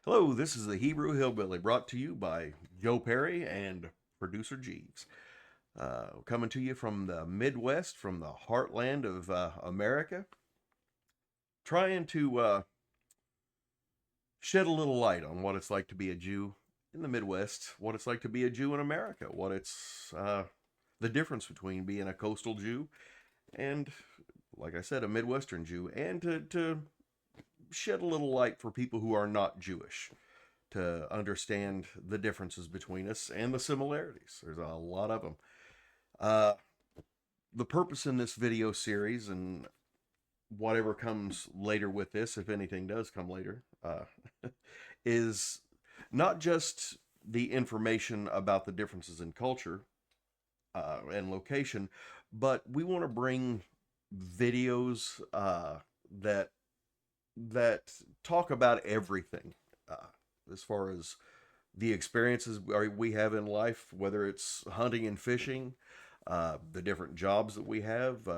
Hello, this is the Hebrew Hillbilly, brought to you by Joe Perry and producer Jeeves. Coming to you from the Midwest, from the heartland of America, trying to shed a little light on what it's like to be a Jew in the Midwest, what it's like to be a Jew in America, what it's the difference between being a coastal Jew and, like I said, a Midwestern Jew, and to shed a little light for people who are not Jewish to understand the differences between us and the similarities. There's a lot of them. Uh, the purpose in this video series and whatever comes later with this, if anything does come later, is not just the information about the differences in culture and location, but we want to bring videos that that talk about everything as far as the experiences we have in life, whether it's hunting and fishing, the different jobs that we have,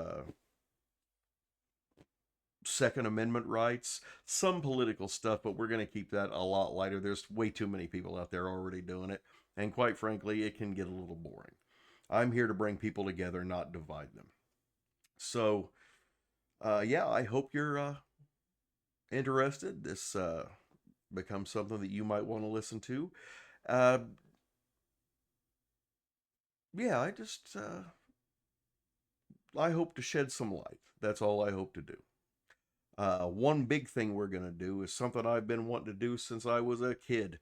Second Amendment rights, some political stuff, but we're going to keep that a lot lighter. There's way too many people out there already doing it, and quite frankly, it can get a little boring. I'm here to bring people together, not divide them. So, yeah, I hope you're interested. This becomes something that you might want to listen to. Uh, yeah, I hope to shed some light. That's all I hope to do. One big thing we're going to do is something I've been wanting to do since I was a kid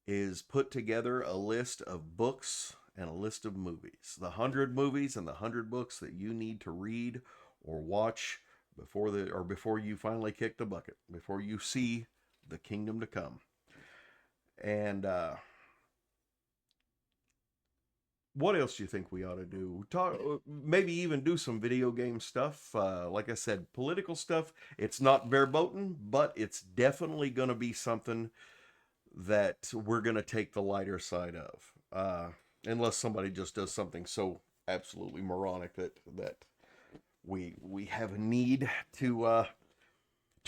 is put together a list of books and a list of movies. The 100 movies and the 100 books that you need to read or watch before you finally kick the bucket, before you see the kingdom to come. And what else do you think we ought to do? Talk, maybe even do some video game stuff. Like I said, political stuff. It's not verboten, but it's definitely going to be something that we're going to take the lighter side of. Unless somebody just does something so absolutely moronic that we have a need to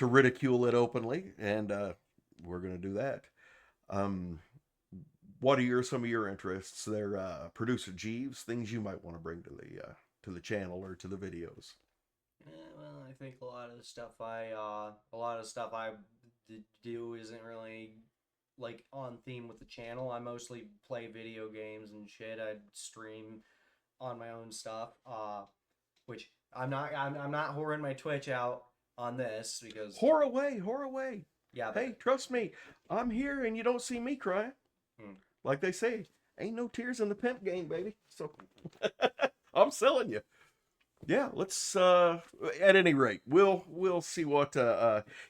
ridicule it openly, and we're going to do that. Um, what are some of your interests there, producer Jeeves? Things you might want to bring to the channel or to the videos. Well, I think a lot of stuff I do isn't really like on theme with the channel. I mostly play video games and shit. I stream on my own stuff. Which I'm not whoring my Twitch out on this because Whore away, whore away. yeah, Hey, but trust me, I'm here and you don't see me crying. hmm. Like they say, ain't no tears in the pimp game, baby. So I'm selling you. Yeah, let's at any rate, we'll see what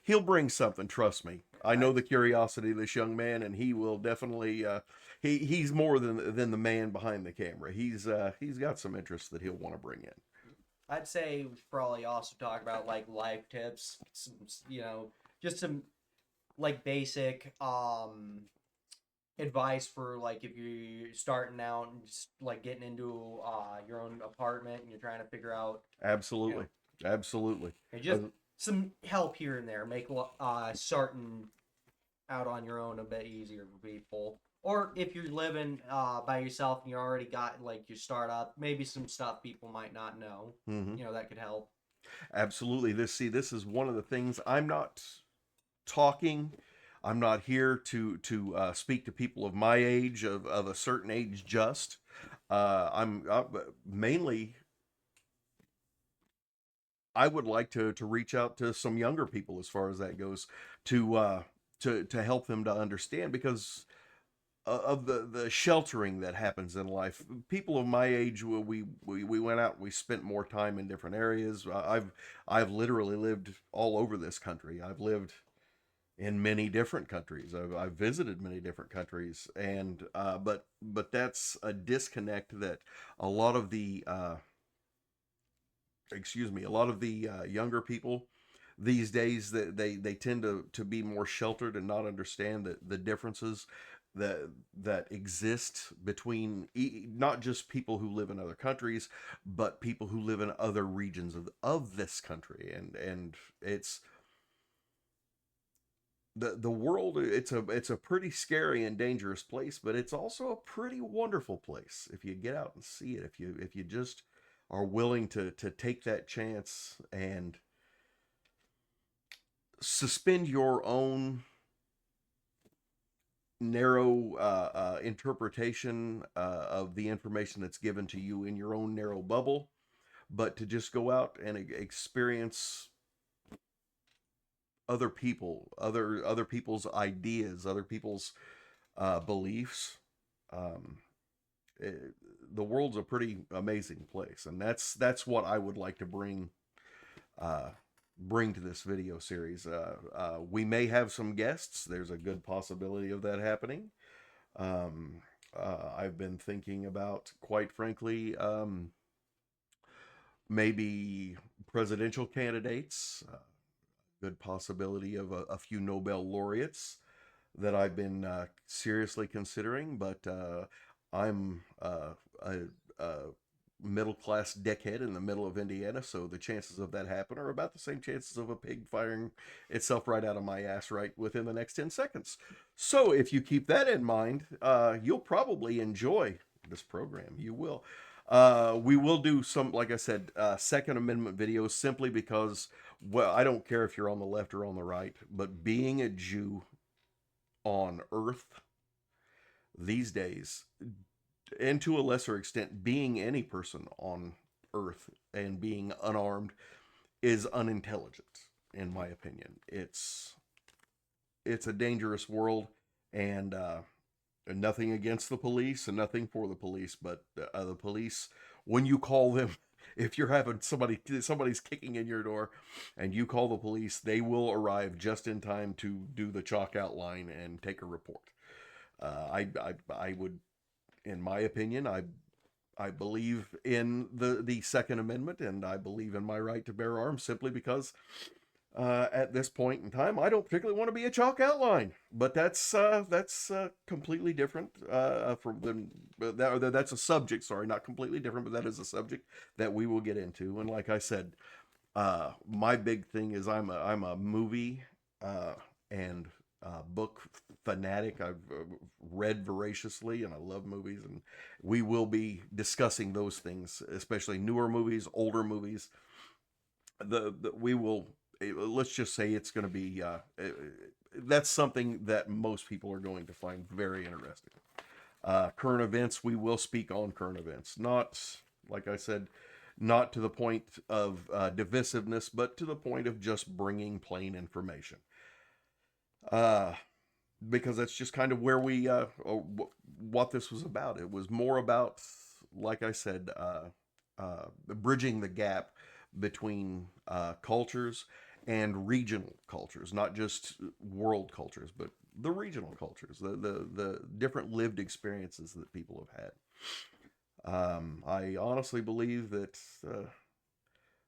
he'll bring something, trust me. I I know the curiosity of this young man and he will definitely he's more than the man behind the camera. He's got some interest that he'll want to bring in. I'd say we should probably also talk about like life tips, just some like basic advice for like if you're starting out and just like getting into your own apartment and you're trying to figure out, you know, Absolutely. Absolutely. and Uh, just some help here and there make starting out on your own a bit easier for people. Or if you're living by yourself and you already got like your startup, maybe some stuff people might not know, mhm. that could help. Absolutely. This is one of the things I'm not talking. I'm not here to speak to people of my age, of a certain age. Just I'm mainly I would like to reach out to some younger people as far as that goes to to help them to understand because of the sheltering that happens in life. People of my age, we went out, we spent more time in different areas. I've literally lived all over this country. I've lived in many different countries. I've visited many different countries, and but that's a disconnect that a lot of the a lot of the younger people these days that they tend to be more sheltered and not understand the differences that exist between not just people who live in other countries but people who live in other regions of this country, and it's the world, it's a pretty scary and dangerous place, but it's also a pretty wonderful place if you get out and see it. If you just are willing to take that chance and suspend your own narrow interpretation of the information that's given to you in your own narrow bubble, but to just go out and experience other people, other people's ideas, other people's beliefs. Um, the world's a pretty amazing place, and that's what I would like to uh, bring to this video series. We may have some guests. There's a good possibility of that happening. Um, I've been thinking about, quite frankly, maybe presidential candidates. Good possibility of a few Nobel laureates that I've been seriously considering, but I'm a middle class dickhead in the middle of Indiana, so the chances of that happen are about the same chances of a pig firing itself right out of my ass right within the next 10 seconds. So if you keep that in mind, you'll probably enjoy this program. You will. We will do some, like I said, Second Amendment videos simply because, well, I don't care if you're on the left or on the right, but being a Jew on Earth these days, and to a lesser extent, being any person on Earth and being unarmed is unintelligent, in my opinion. It's a dangerous world, and nothing against the police and nothing for the police, but the police, when you call them, if you're having somebody's kicking in your door and you call the police, they will arrive just in time to do the chalk outline and take a report. I would, in my opinion, I believe in the Second Amendment, and I believe in my right to bear arms simply because at this point in time, I don't particularly want to be a chalk outline. But that's completely different from that's a subject. Sorry, not completely different, but that is a subject that we will get into. And like I said, my big thing is I'm a movie and book fanatic. I've read voraciously, and I love movies, and we will be discussing those things, especially newer movies, older movies. We will, let's just say it's going to be that's something that most people are going to find very interesting. Current events, we will speak on current events, not, like I said, not to the point of divisiveness, but to the point of just bringing plain information. Because that's just kind of where we what this was about. It was more about, like I said, bridging the gap between cultures and regional cultures, not just world cultures, but the regional cultures, the different lived experiences that people have had. I honestly believe that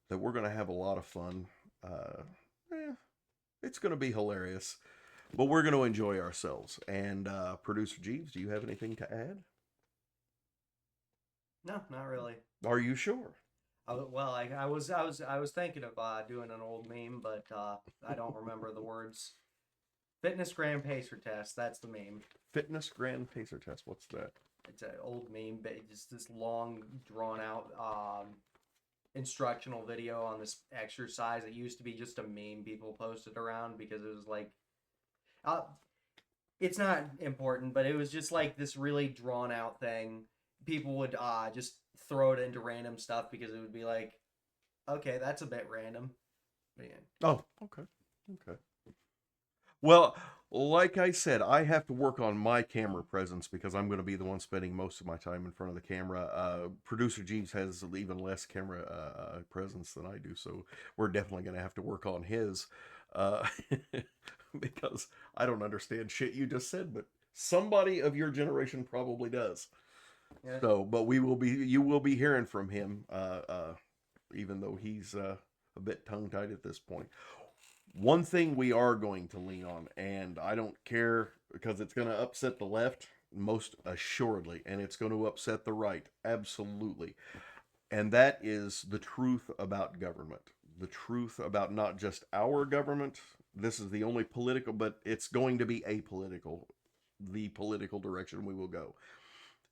that we're going to have a lot of fun. Eh, it's going to be hilarious, but we're going to enjoy ourselves. And Producer Jeeves, do you have anything to add? No, not really. Are you sure? Well, I was thinking of doing an old meme, but I don't remember the words. Fitness Grand Pacer Test. That's the meme. Fitness Grand Pacer Test. What's that? It's an old meme, but just this long, drawn out instructional video on this exercise. It used to be just a meme people posted around because it was like, uh, it's not important, but it was just like this really drawn out thing. People would just throw it into random stuff because it would be like, okay, that's a bit random. But yeah. Oh, okay. Okay. Well, like I said, I have to work on my camera presence because I'm going to be the one spending most of my time in front of the camera. Producer Jeeves has even less camera presence than I do, so we're definitely going to have to work on his uh, because I don't understand shit you just said, but somebody of your generation probably does. Yeah. So, but you will be hearing from him, even though he's a bit tongue-tied at this point. One thing we are going to lean on, and I don't care because it's going to upset the left, most assuredly, and it's going to upset the right, absolutely. And that is the truth about government. The truth about not just our government, this is the only political, but it's going to be apolitical, the political direction we will go.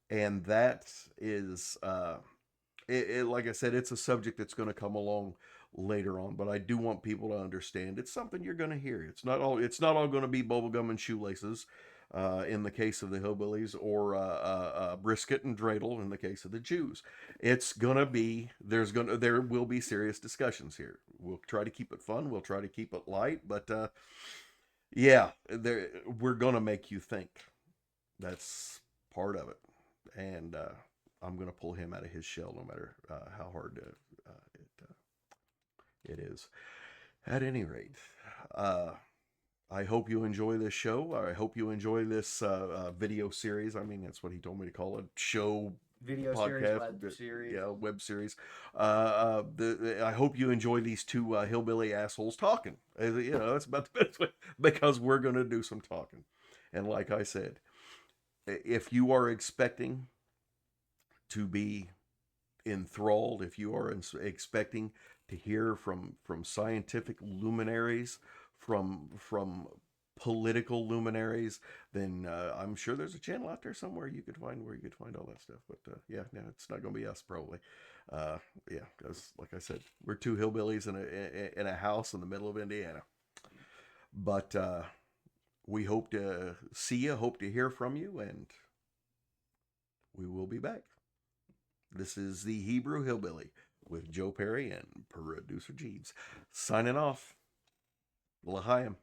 And that is, like I said, it's a subject that's going to come along later on, but I do want people to understand it's something you're going to hear. It's not all going to be bubblegum and shoelaces, in the case of the hillbillies, or brisket and dreidel in the case of the Jews. It's going to be, there will be serious discussions here. We'll try to keep it fun. We'll try to keep it light, but yeah, we're going to make you think. That's part of it. And I'm going to pull him out of his shell no matter how hard it is. At any rate, I hope you enjoy this show. I hope you enjoy this video series. I mean, that's what he told me to call it. Show, Video podcast, series, web series. yeah, web series. I hope you enjoy these two hillbilly assholes talking. That's about the best way, because we're going to do some talking. And like I said, if you are expecting to be enthralled, if you are expecting to hear from scientific luminaries, from political luminaries, then I'm sure there's a channel out there somewhere you could find where you could find all that stuff. But yeah, no, it's not going to be us probably. Yeah, because like I said, we're two hillbillies in a house in the middle of Indiana. But we hope to see you, hope to hear from you, and we will be back. This is the Hebrew Hillbilly with Joe Perry and producer Jeeves signing off. L'chaim.